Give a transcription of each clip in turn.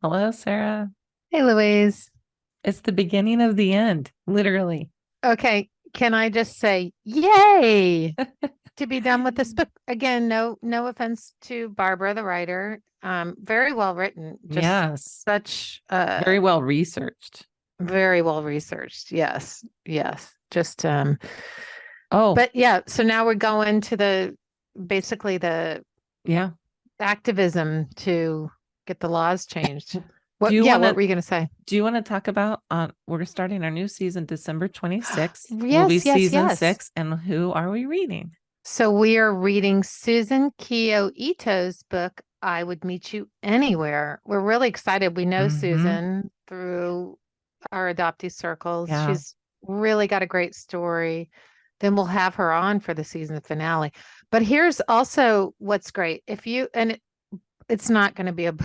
Hello, Sarah. Hey, Louise. It's the beginning of the end, literally. Okay, can I just say, yay, to be done with this book? Again, no offense to Barbara, the writer. Very well written, just Yes, such very well researched. very well researched. Yes, yes. Just Oh, but yeah, so now we're going to the basically the yeah. activism to get the laws changed. Do What you yeah, want what to were you gonna say? do you want to talk about we're starting our new season December 26th. Will be Yes, yes, season yes. 6, and who are we reading? So we are reading Susan Kyo Ito's book, I Would Meet You Anywhere. We're really excited. We know Mm-hmm. Susan through our adoptee circles. Yeah. She's really got a great story. Then we'll have her on for the season finale. But here's also what's great. If you, and it's not going to be a,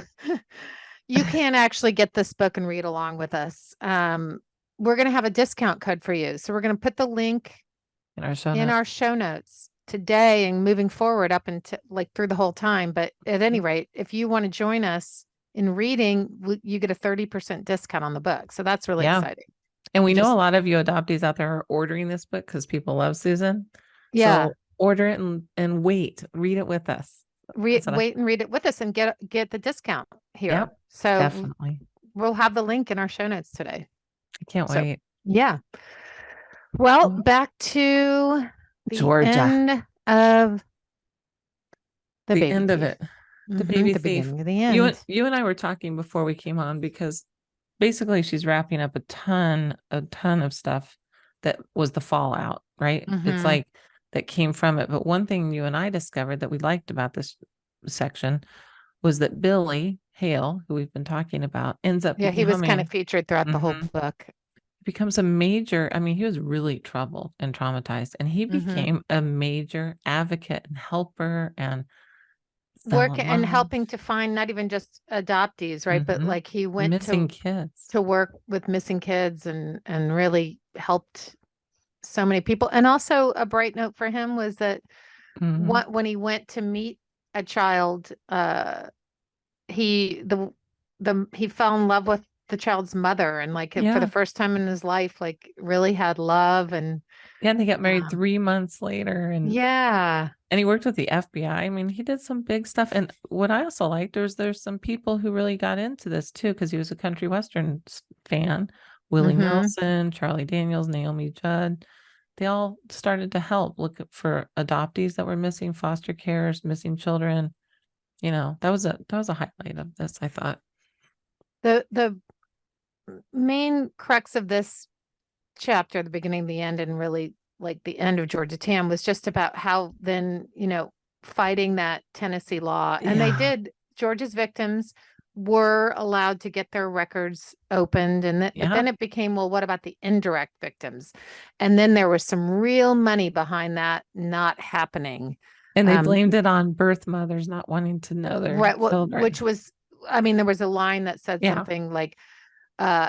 you can actually get this book and read along with us. We're going to have a discount code for you. So we're going to put the link In our show in our notes. show notes today and moving forward up until like through the whole time. But at any Mhm. rate, if you want to join us in reading, you get a 30% discount on the book. So that's really Yeah. exciting. And we We know a just, lot of you adoptees out there are ordering this book because people love Susan. yeah, So order it and wait, read it with us. That's what I, wait and read it with us and get the discount yep, here. So definitely. we'll have the link in our show notes today. I can't So wait. yeah. Well, Well, back to the Georgia, end of the the baby end of thief. it, the baby The thief. beginning of the You end. you and I were talking before we came on because basically she's wrapping up a ton of stuff that was the fallout, right? It's Hmm. like that came from it. But one thing you and I discovered that we liked about this section was that Billy Hale, who we've been talking about, ends up Yeah, he was kind of becoming featured throughout the whole mhm, book. becomes a major, I mean, he was really troubled and traumatized, and he Hmm. became a major advocate and helper and fell Work in and love. helping to find not even just adoptees, right? But Hmm. like he went Missing kids. to work with missing kids and really helped so many people. And also a bright note for him was that Hmm. what when he went to meet a child, he he fell in love with the child's mother and like for the Yeah. first time in his life, like really had love and Yeah, and they got married um, 3 months later, yeah. and he worked with the FBI. I mean, he did some big stuff. And what I also liked was there's some people who really got into this too, because he was a country western fan. Willie Hmm. Nelson, Charlie Daniels, Naomi Judd. They all started to help look for adoptees that were missing, foster carers, missing children. That was a highlight of this, I thought. The main crux of this chapter, the beginning, the end, and really like the end of Georgia Tam was just about how then, fighting that Tennessee law. And they Yeah. did, Georgia's victims were allowed to get their records opened. But Yeah. then it became, well, what about the indirect victims? And then there was some real money behind that not happening. And they Um, blamed it on birth mothers not wanting to know their right, which children. was, I mean, there was a line that said Yeah. something like,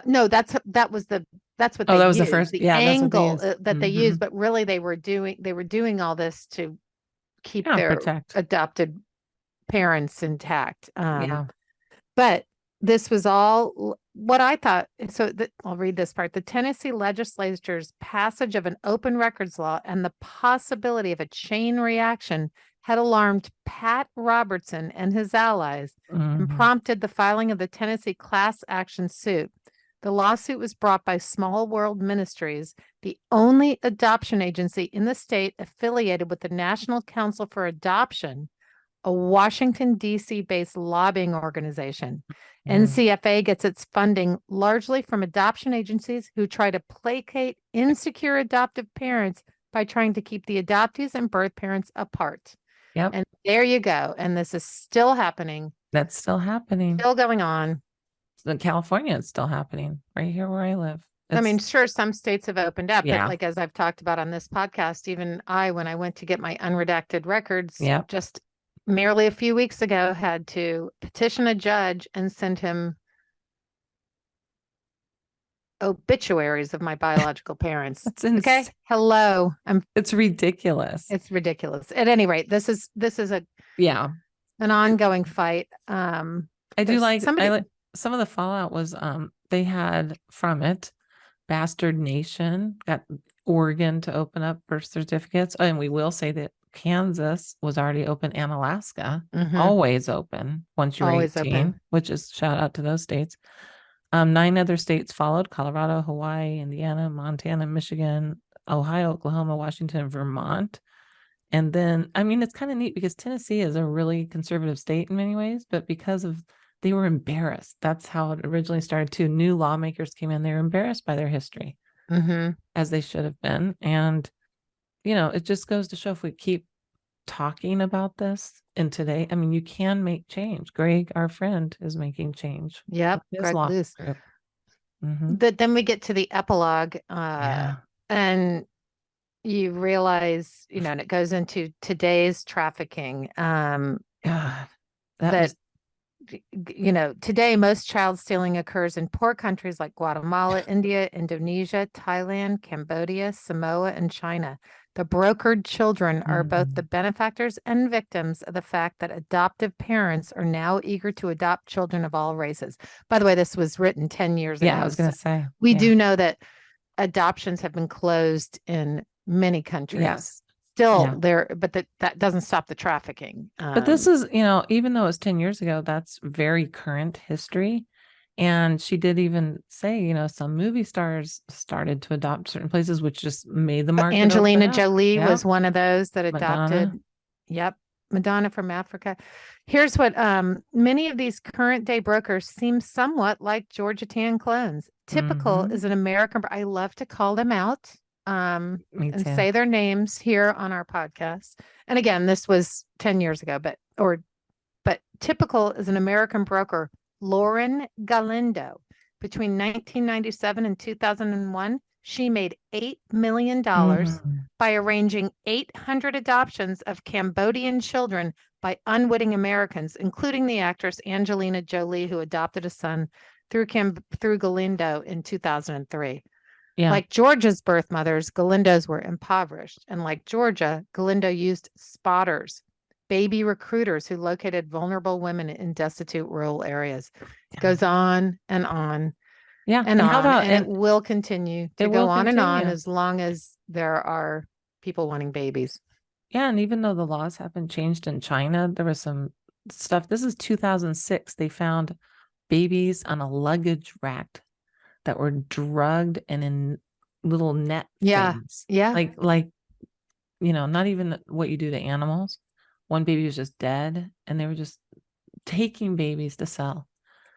no, that's what Oh, they that was the used, first. the Yeah, that's what they angle used. that they Hmm. used, but really they were doing all this to keep Yeah, their protect. adopted parents intact. Yeah. But this was all what I thought. So I'll read this part. The Tennessee legislature's passage of an open records law and the possibility of a chain reaction had alarmed Pat Robertson and his allies and Hmm. prompted the filing of the Tennessee class action suit. The lawsuit was brought by Small World Ministries, the only adoption agency in the state affiliated with the National Council for Adoption, a Washington, D.C. based lobbying organization. Mm. NCFA gets its funding largely from adoption agencies who try to placate insecure adoptive parents by trying to keep the adoptees and birth parents apart. Yep. And there you go. And this is still happening, That's still happening. still going on. In California, it's still happening right here where I live. I mean, It's, sure, some states have opened up, but yeah. like as I've talked about on this podcast, even when I went to get my unredacted records Yep. just merely a few weeks ago, had to petition a judge and send him obituaries of my biological parents. That's insane. Okay. Hello. It's ridiculous. It's ridiculous. At any rate, this is Yeah. an And ongoing fight. I do There's like, I somebody, like, some of the fallout was they had from it Bastard Nation got Oregon to open up birth certificates. And we will say that Kansas was already open and Alaska Mhm. always open once you're Always 18, open. which is shout out to those states. 9 other states followed: Colorado, Hawaii, Indiana, Montana, Michigan, Ohio, Oklahoma, Washington, Vermont. And then, I mean, it's kind of neat because Tennessee is a really conservative state in many ways, but because of they were embarrassed. That's how it originally started too. New lawmakers came in, they were embarrassed by their history, Mhm. as they should have been. And, you know, it just goes to show if we keep talking about this in today, I mean, you can make change. Greg, our friend, is making change with Yep, his Greg law Luce. group. Mm-hmm. But then we get to the epilogue, Yeah. and you realize, and it goes into today's trafficking, God, that that was, today most child stealing occurs in poor countries like Guatemala, India, Indonesia, Thailand, Cambodia, Samoa, and China. The brokered children are both the benefactors and victims of the fact that adoptive parents are now eager to adopt children of all races. By the way, this was written 10 years yeah, ago. I was going to say, We yeah, do know that adoptions have been closed in many countries. yes, Still yeah. there, but that doesn't stop the trafficking. But this is, you know, even though it was 10 years ago, that's very current history. And she did even say, you know, some movie stars started to adopt certain places, which just made the market open Angelina up. Jolie Yeah. was one of those that Madonna. adopted. Yep. Madonna from Africa. Here's what many of these current day brokers seem somewhat like Georgia Tan clones. Typical Mm-hmm. is an American. I love to call them out Me and too. say their names here on our podcast. And again, this was 10 years ago, but typical is an American broker, Lauren Galindo. Between 1997 and 2001, she made $8 million Mm-hmm. by arranging 800 adoptions of Cambodian children by unwitting Americans, including the actress Angelina Jolie, who adopted a son through Galindo in 2003. Yeah. Like Georgia's birth mothers, Galindo's were impoverished. And like Georgia, Galindo used spotters, baby recruiters who located vulnerable women in destitute rural areas. It Yeah. goes on and on Yeah. and And how on, about, and it and will continue it to go will on and on continue. as long as there are people wanting babies. Yeah. And even though the laws haven't changed in China, there was some stuff. This is 2006. They found babies on a luggage rack that were drugged and in little net Yeah. things. Yeah. Like, you know, not even what you do to animals. One baby was just dead and they were just taking babies to sell.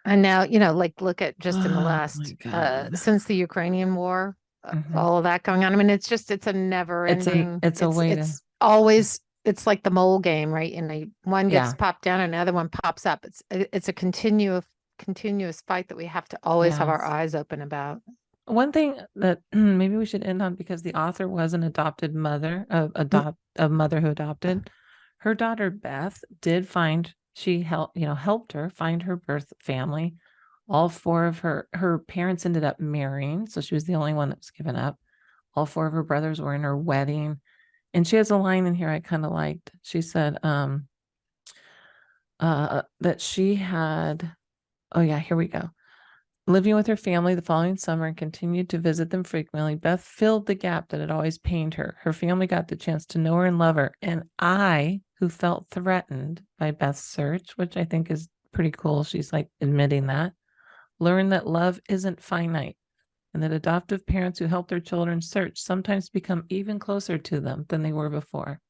And now, like look at just in the Oh my last, God. since the Ukrainian war, Mhm. all of that going on. I mean, it's a never ending, It's a way to, it's always, it's like the mole game, right? One gets yeah. popped down, another one pops up. It's a continuous fight that we have to always have our Yes. eyes open about. One thing that maybe we should end on, because the author was an adopted mother, a mother who adopted. Her daughter Beth did find, she helped her find her birth family. All four of her parents ended up marrying, so she was the only one that was given up. All four of her brothers were in her wedding. And she has a line in here I kind of liked. She said that she had, oh yeah, here we go. Living with her family the following summer and continued to visit them frequently, Beth filled the gap that had always pained her. Her family got the chance to know her and love her. And I, who felt threatened by Beth's search, which I think is pretty cool, she's like admitting that, learned that love isn't finite and that adoptive parents who help their children search sometimes become even closer to them than they were before.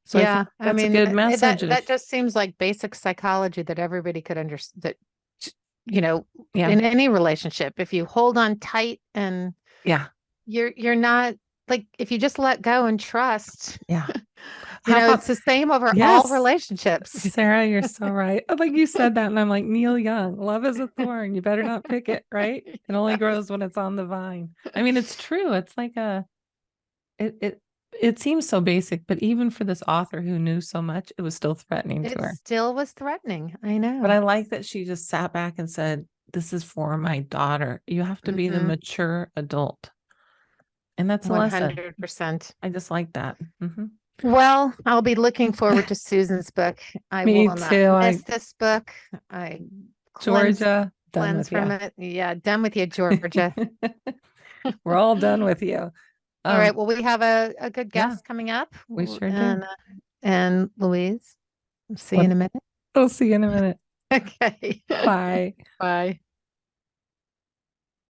So I think Yeah, I that's a mean, good message. that just seems like basic psychology that everybody could understand. That you know, Yeah, in any relationship, if you hold on tight and yeah, you're not, like, if you just let go and trust, yeah. How it's about, the same over all yes, relationships. Sarah, you're so right. Like you said that, and I'm like, Neil Young, love is a thorn. You better not pick it, right? It only Yes. grows when it's on the vine. I mean, it's true. It's like it seems so basic, but even for this author who knew so much, it was still threatening to It her. still was threatening. I But know. I like that she just sat back and said, this is for my daughter. You have to be the Hmm. mature adult. And that's a lesson. 100%. I just like that. Well, I'll be looking forward to Susan's book. I Me will not too. miss this book. I cleanse, Georgia, done cleanse with from you. it. Yeah, done with you, Georgia. We're all done with you. All right. Well, we have a good Yeah, guest coming up, we sure do. and Louise. See you What? in a minute. We'll see you in a minute. Okay. Bye. Bye.